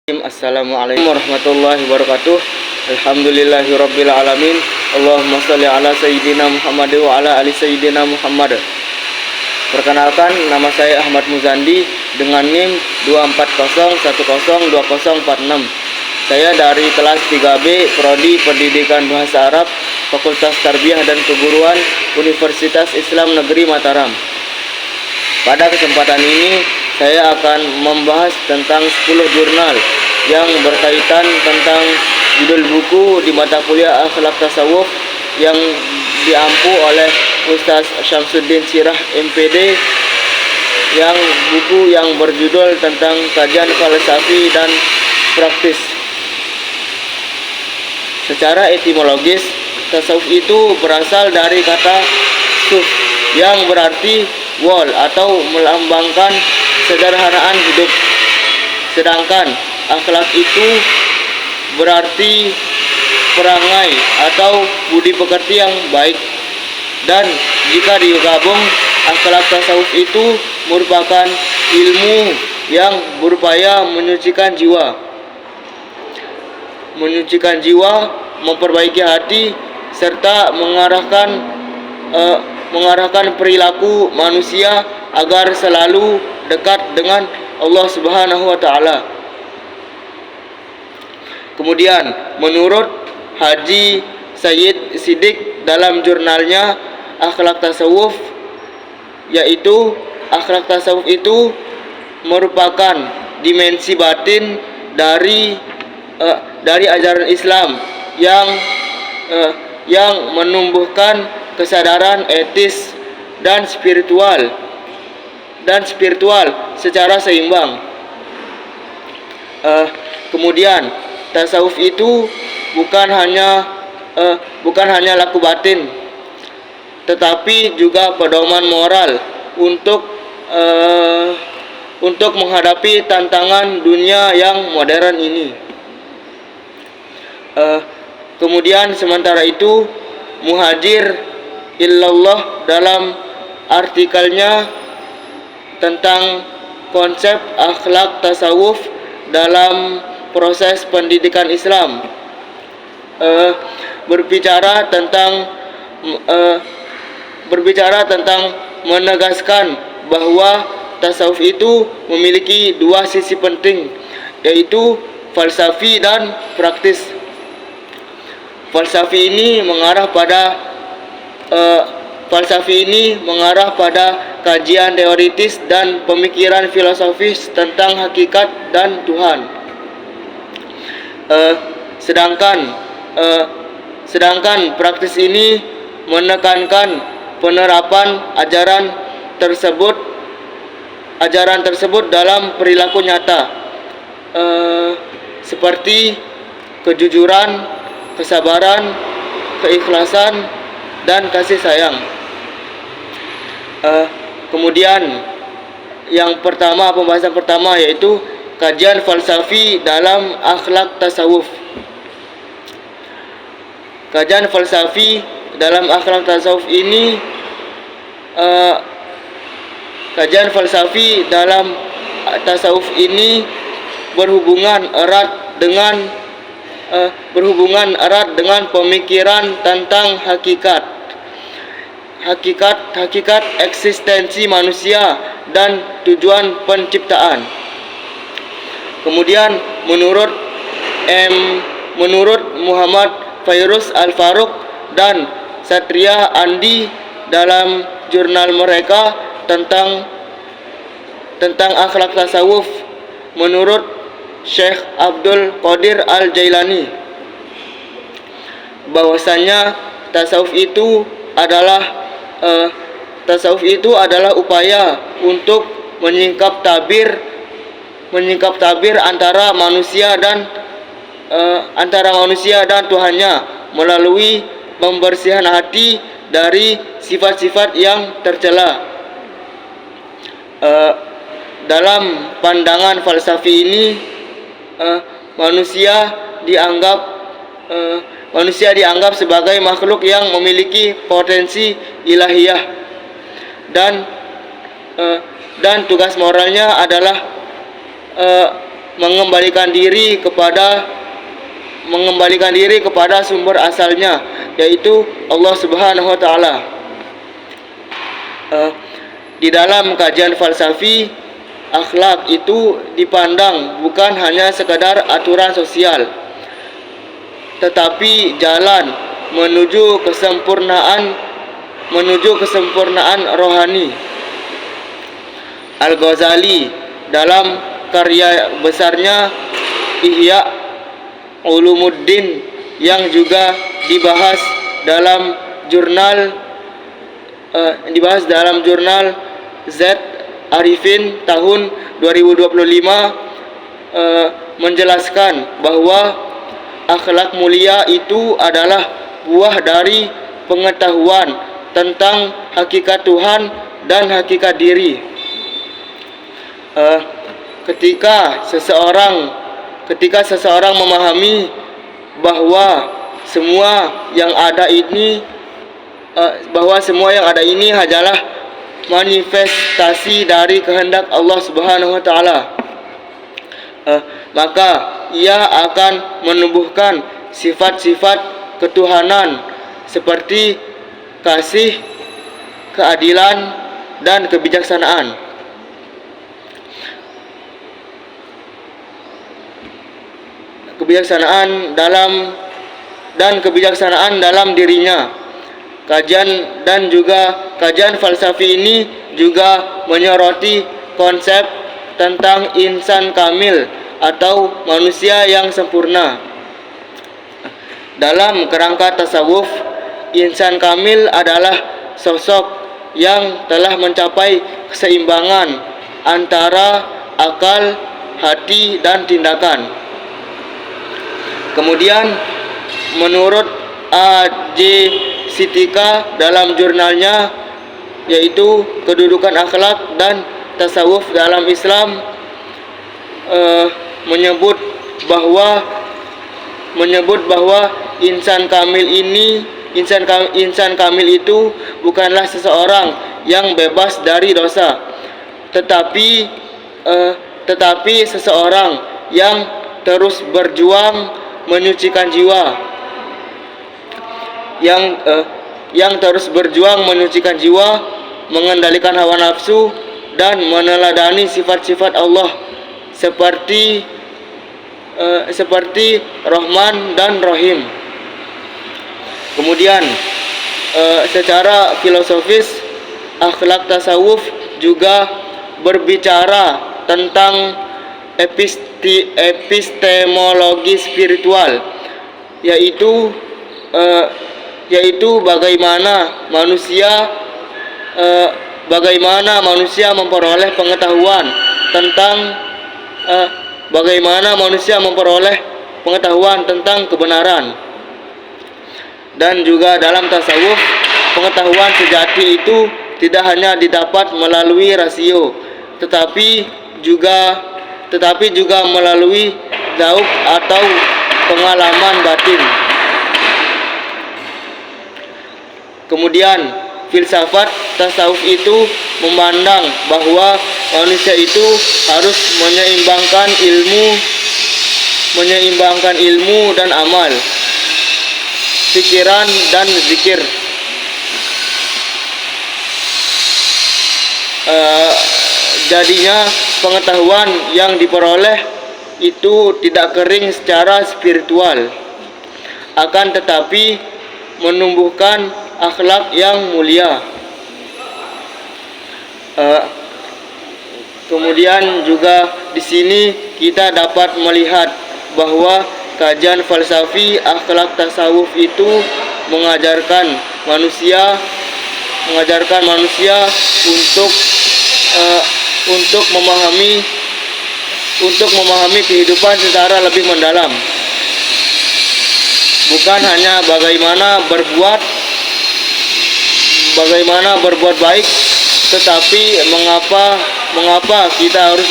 Assalamualaikum warahmatullahi wabarakatuh. Alhamdulillahirabbil alamin. Allahumma shalli ala sayyidina Muhammad wa ala ali sayyidina Muhammad. Perkenalkan, nama saya Ahmad Muzandi dengan NIM 240102046. Saya dari kelas 3B Prodi Pendidikan Bahasa Arab, Fakultas Tarbiyah dan Keguruan, Universitas Islam Negeri Mataram. Pada kesempatan ini saya akan membahas tentang 10 jurnal yang berkaitan tentang judul buku di mata kuliah Akhlak Tasawuf yang diampu oleh Ustaz Syamsuddin Sirah MPD, yang buku yang berjudul tentang kajian falsafi dan praktis. Secara etimologis, tasawuf itu berasal dari kata suf yang berarti wal atau melambangkan sederhanaan hidup. Sedangkan akhlak itu berarti perangai atau budi pekerti yang baik. Dan jika digabung, akhlak tasawuf itu merupakan ilmu yang berupaya menyucikan jiwa, memperbaiki hati, serta mengarahkan perilaku manusia agar selalu dekat dengan Allah Subhanahu wa taala. Kemudian menurut Haji Sayyid Siddiq dalam jurnalnya Akhlak Tasawuf, yaitu akhlak tasawuf itu merupakan dimensi batin dari ajaran Islam yang menumbuhkan kesadaran etis dan spiritual secara seimbang. Kemudian tasawuf itu bukan hanya laku batin, tetapi juga pedoman moral untuk menghadapi tantangan dunia yang modern ini. Kemudian sementara itu, Muhajir Illallah dalam artikelnya tentang konsep akhlak tasawuf dalam proses pendidikan Islam berbicara tentang menegaskan bahwa tasawuf itu memiliki dua sisi penting, yaitu falsafi dan praktis. Falsafi ini mengarah pada kajian teoritis dan pemikiran filosofis tentang hakikat dan Tuhan. Sedangkan praktis ini menekankan penerapan ajaran tersebut dalam perilaku nyata, seperti kejujuran, kesabaran, keikhlasan, dan kasih sayang. Kemudian pembahasan pertama yaitu kajian falsafi dalam akhlak tasawuf. Kajian falsafi dalam akhlak tasawuf ini berhubungan erat dengan pemikiran tentang hakikat eksistensi manusia dan tujuan penciptaan. Kemudian menurut Muhammad Fairuz Al-Faruq dan Satria Andi dalam jurnal mereka tentang akhlak tasawuf, menurut Syekh Abdul Qadir Al-Jailani, bahwasanya tasawuf itu adalah upaya untuk menyingkap tabir antara manusia dan Tuhannya melalui pembersihan hati dari sifat-sifat yang tercela. Dalam pandangan falsafi ini, manusia dianggap sebagai makhluk yang memiliki potensi ilahiyah, dan tugas moralnya adalah mengembalikan diri kepada sumber asalnya, yaitu Allah Subhanahu wa taala. Di dalam kajian falsafi, akhlak itu dipandang bukan hanya sekadar aturan sosial, tetapi jalan menuju kesempurnaan rohani. Al-Ghazali dalam karya besarnya Ihya Ulumuddin yang juga dibahas dalam jurnal Z Arifin tahun 2025 menjelaskan bahwa akhlak mulia itu adalah buah dari pengetahuan tentang hakikat Tuhan dan hakikat diri. Ketika seseorang memahami bahwa semua yang ada ini hanyalah manifestasi dari kehendak Allah Subhanahu wa taala, maka ia akan menumbuhkan sifat-sifat ketuhanan seperti kasih, keadilan, dan kebijaksanaan. Kebijaksanaan dalam dirinya. Kajian falsafi ini juga menyoroti konsep tentang insan kamil atau manusia yang sempurna. Dalam kerangka tasawuf, insan kamil adalah sosok yang telah mencapai keseimbangan antara akal, hati, dan tindakan. Kemudian menurut A.J. Sitika dalam jurnalnya, yaitu Kedudukan Akhlak dan Tasawuf dalam Islam, menyebut bahwa insan kamil itu bukanlah seseorang yang bebas dari dosa, tetapi seseorang yang terus berjuang menyucikan jiwa, mengendalikan hawa nafsu, dan meneladani sifat-sifat Allah seperti Rahman dan Rahim. Kemudian secara filosofis, akhlak tasawuf juga berbicara tentang epistemologi spiritual, yaitu bagaimana manusia memperoleh pengetahuan tentang kebenaran. Dan juga dalam tasawuf, pengetahuan sejati itu tidak hanya didapat melalui rasio, tetapi juga melalui zauq atau pengalaman batin. Kemudian filsafat tasawuf itu memandang bahwa manusia itu harus menyeimbangkan ilmu dan amal, pikiran dan zikir. Jadinya pengetahuan yang diperoleh itu tidak kering secara spiritual, akan tetapi menumbuhkan akhlak yang mulia. Kemudian juga di sini kita dapat melihat bahwa kajian falsafi akhlak tasawuf itu mengajarkan manusia untuk memahami kehidupan secara lebih mendalam, bukan hanya bagaimana berbuat baik, tetapi mengapa kita harus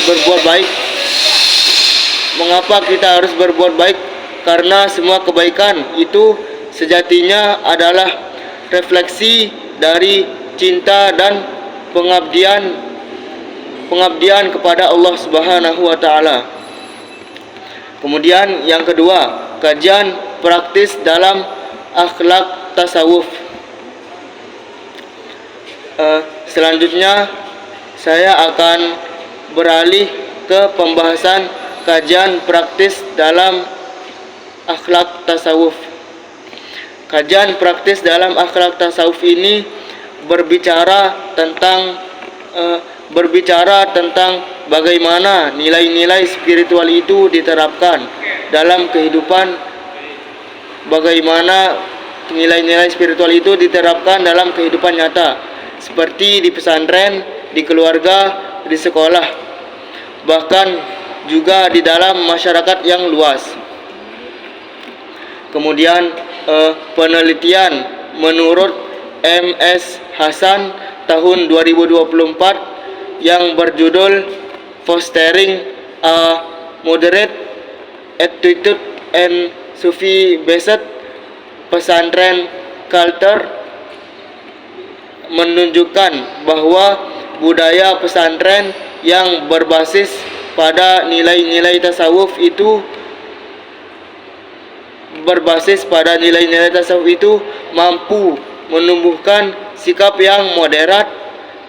berbuat baik, karena semua kebaikan itu sejatinya adalah refleksi dari cinta dan pengabdian kepada Allah Subhanahu wa taala. Kemudian yang kedua, kajian praktis dalam akhlak tasawuf. Selanjutnya saya akan beralih ke pembahasan kajian praktis dalam akhlak tasawuf. Kajian praktis dalam akhlak tasawuf ini berbicara tentang bagaimana nilai-nilai spiritual itu diterapkan dalam kehidupan, bagaimana nilai-nilai spiritual itu diterapkan dalam kehidupan nyata, seperti di pesantren, di keluarga, di sekolah, bahkan juga di dalam masyarakat yang luas. Kemudian penelitian menurut M.S. Hasan tahun 2024 yang berjudul Fostering a Moderate Attitude and Sufi-Based Pesantren Culture menunjukkan bahwa budaya pesantren yang berbasis pada nilai-nilai tasawuf itu mampu menumbuhkan sikap yang moderat,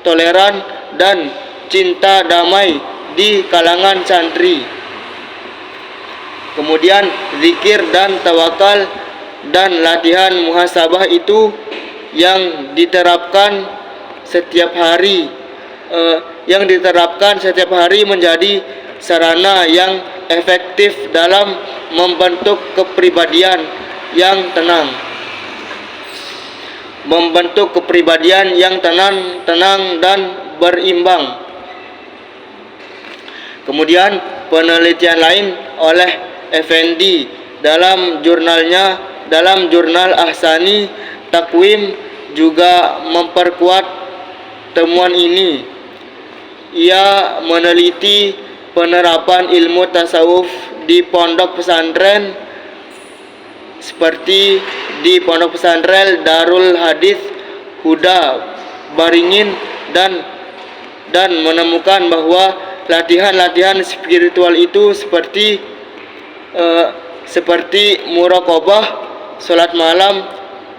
toleran, dan cinta damai di kalangan santri. Kemudian zikir dan tawakal dan latihan muhasabah itu yang diterapkan setiap hari menjadi sarana yang efektif dalam membentuk kepribadian yang tenang, dan berimbang. Kemudian penelitian lain oleh Effendi dalam jurnal Ahsani Takwim juga memperkuat temuan ini. Ia meneliti penerapan ilmu tasawuf di pondok pesantren seperti di pondok pesantren Darul Hadis Huda Baringin dan menemukan bahwa latihan-latihan spiritual itu seperti muraqabah, salat malam,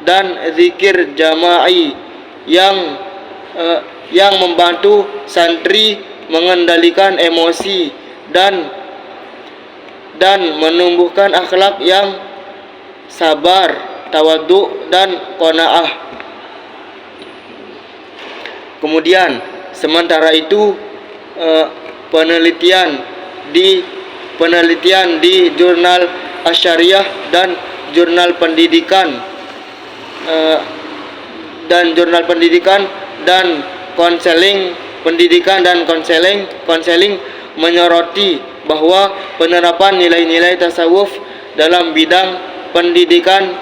dan zikir jama'i yang membantu santri mengendalikan emosi dan menumbuhkan akhlak yang sabar, tawadhu, dan qanaah. Kemudian sementara itu penelitian di jurnal Asyariah dan jurnal pendidikan dan konseling menyoroti bahwa penerapan nilai-nilai tasawuf dalam bidang pendidikan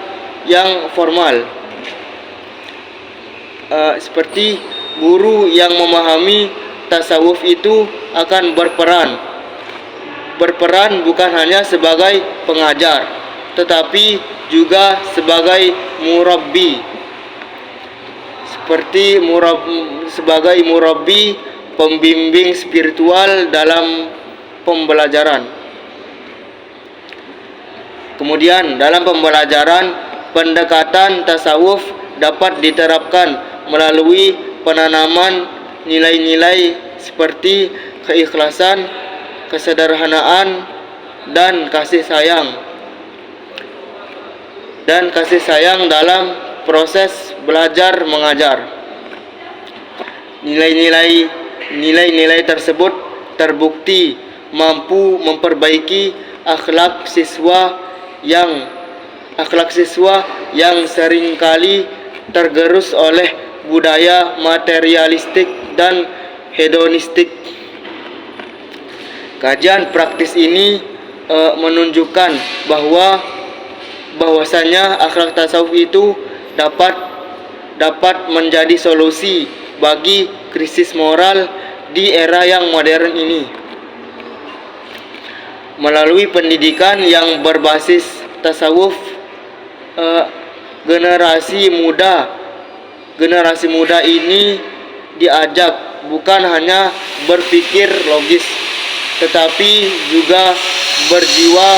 yang formal, seperti guru yang memahami tasawuf itu akan berperan bukan hanya sebagai pengajar, tetapi juga sebagai murabbi, pembimbing spiritual dalam pembelajaran. Kemudian dalam pembelajaran, pendekatan tasawuf dapat diterapkan melalui penanaman nilai-nilai seperti keikhlasan, kesederhanaan, dan kasih sayang dalam proses belajar mengajar. Nilai-nilai tersebut terbukti mampu memperbaiki akhlak siswa yang seringkali tergerus oleh budaya materialistik dan hedonistik. Kajian praktis ini menunjukkan bahwasanya akhlak tasawuf itu dapat menjadi solusi bagi krisis moral di era yang modern ini. Melalui pendidikan yang berbasis tasawuf, generasi muda ini diajak bukan hanya berpikir logis, tetapi juga berjiwa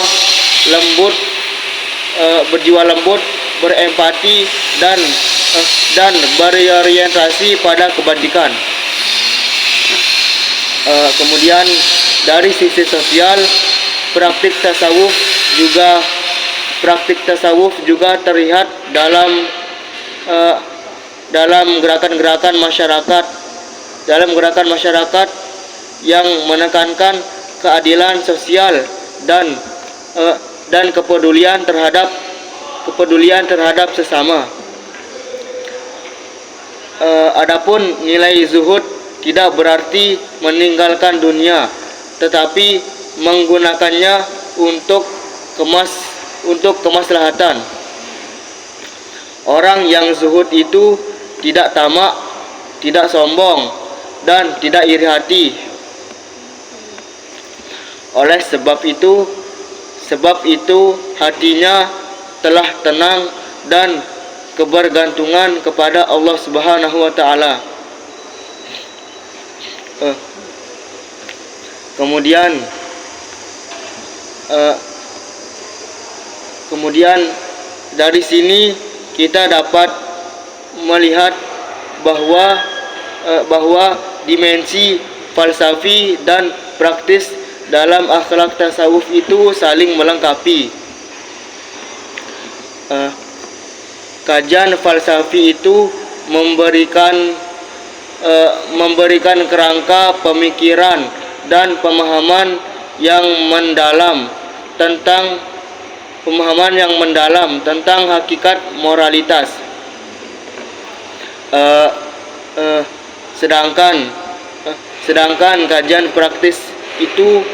lembut, berempati dan berorientasi pada kebajikan. Kemudian dari sisi sosial, praktik tasawuf juga terlihat dalam gerakan masyarakat yang menekankan keadilan sosial dan kepedulian terhadap sesama. Adapun nilai zuhud tidak berarti meninggalkan dunia, tetapi menggunakannya untuk kemaslahatan. Orang yang zuhud itu tidak tamak, tidak sombong, dan tidak iri hati. Oleh sebab itu hatinya telah tenang dan kebergantungan kepada Allah Subhanahu wa taala. Kemudian dari sini kita dapat melihat bahwa dimensi falsafi dan praktis dalam akhlak tasawuf itu saling melengkapi. Kajian falsafi itu memberikan kerangka pemikiran dan pemahaman yang mendalam tentang hakikat moralitas. Sedangkan kajian praktis itu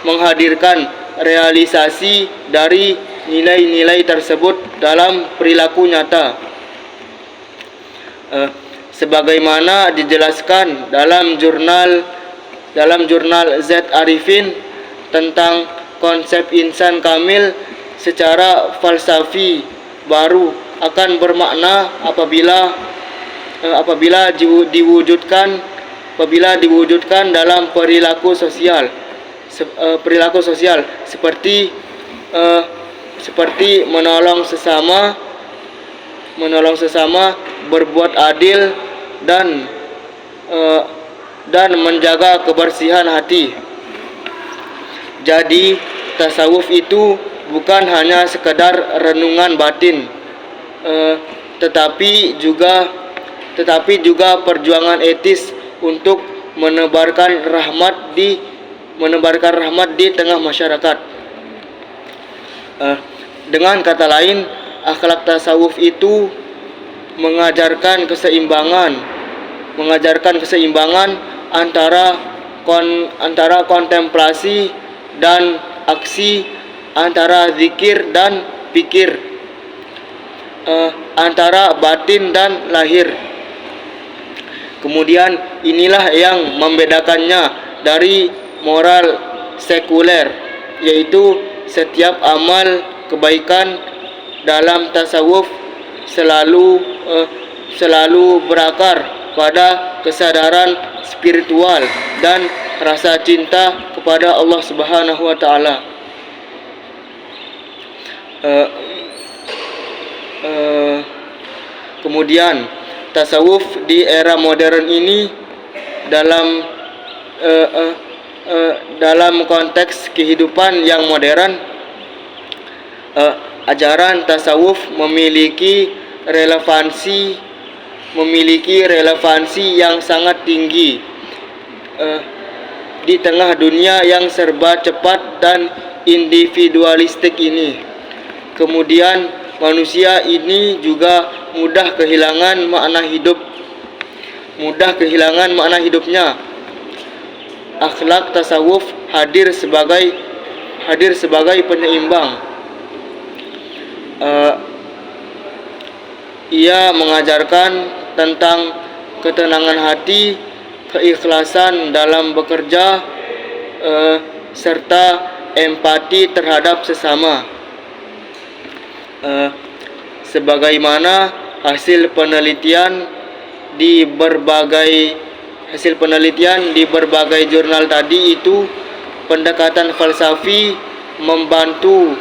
menghadirkan realisasi dari nilai-nilai tersebut dalam perilaku nyata. Sebagaimana dijelaskan dalam jurnal Z Arifin tentang konsep insan kamil, secara falsafi baru akan bermakna apabila diwujudkan dalam perilaku sosial seperti menolong sesama, berbuat adil dan menjaga kebersihan hati. Jadi tasawuf itu bukan hanya sekedar renungan batin, tetapi juga perjuangan etis untuk menebarkan rahmat di tengah masyarakat. Dengan kata lain, akhlak tasawuf itu mengajarkan keseimbangan antara kontemplasi dan aksi, antara zikir dan pikir, antara batin dan lahir. Kemudian inilah yang membedakannya dari moral sekuler, yaitu setiap amal kebaikan dalam tasawuf selalu berakar pada kesadaran spiritual dan rasa cinta kepada Allah Subhanahu wa taala. Kemudian tasawuf di era modern ini dalam konteks kehidupan yang modern, ajaran tasawuf memiliki relevansi yang sangat tinggi di tengah dunia yang serba cepat dan individualistik ini. Kemudian manusia ini juga mudah kehilangan makna hidupnya. Akhlak tasawuf hadir sebagai penyeimbang. Ia mengajarkan tentang ketenangan hati, keikhlasan dalam bekerja, serta empati terhadap sesama. Sebagaimana hasil penelitian di berbagai hasil penelitian di berbagai jurnal tadi itu pendekatan falsafi membantu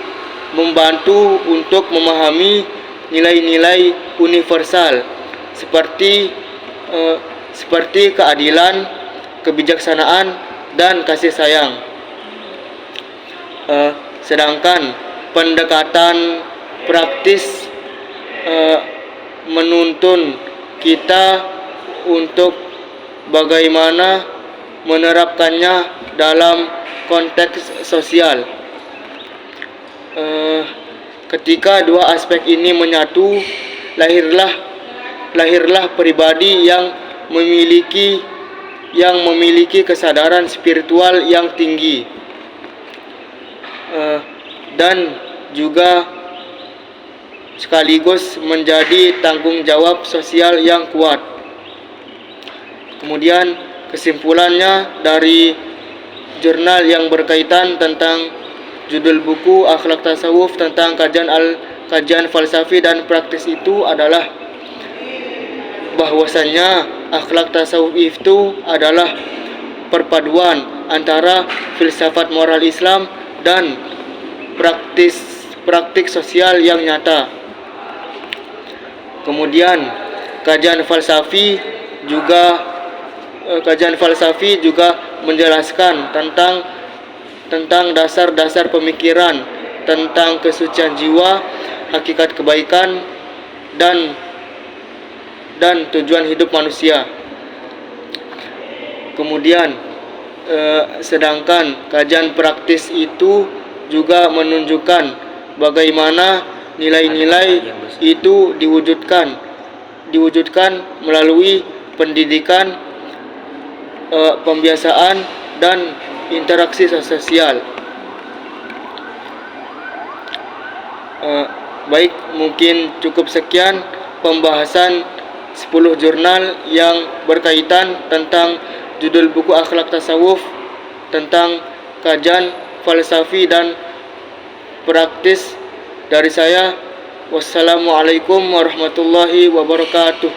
untuk memahami nilai-nilai universal seperti keadilan, kebijaksanaan, dan kasih sayang. Sedangkan pendekatan praktis menuntun kita untuk bagaimana menerapkannya dalam konteks sosial. Ketika dua aspek ini menyatu, lahirlah pribadi yang memiliki kesadaran spiritual yang tinggi, dan juga sekaligus menjadi tanggung jawab sosial yang kuat. Kemudian kesimpulannya dari jurnal yang berkaitan tentang judul buku Akhlak Tasawuf tentang kajian falsafi dan praktis itu adalah bahwasannya akhlak tasawuf itu adalah perpaduan antara filsafat moral Islam dan praktik sosial yang nyata. Kemudian kajian falsafi juga menjelaskan tentang dasar-dasar pemikiran tentang kesucian jiwa, hakikat kebaikan, dan tujuan hidup manusia. Kemudian sedangkan kajian praktis itu juga menunjukkan bagaimana nilai-nilai itu diwujudkan melalui pendidikan, pembiasaan, dan interaksi sosial. Baik, mungkin cukup sekian pembahasan 10 jurnal yang berkaitan tentang judul buku Akhlak Tasawuf tentang kajian falsafi dan praktis dari saya. Wassalamualaikum warahmatullahi wabarakatuh.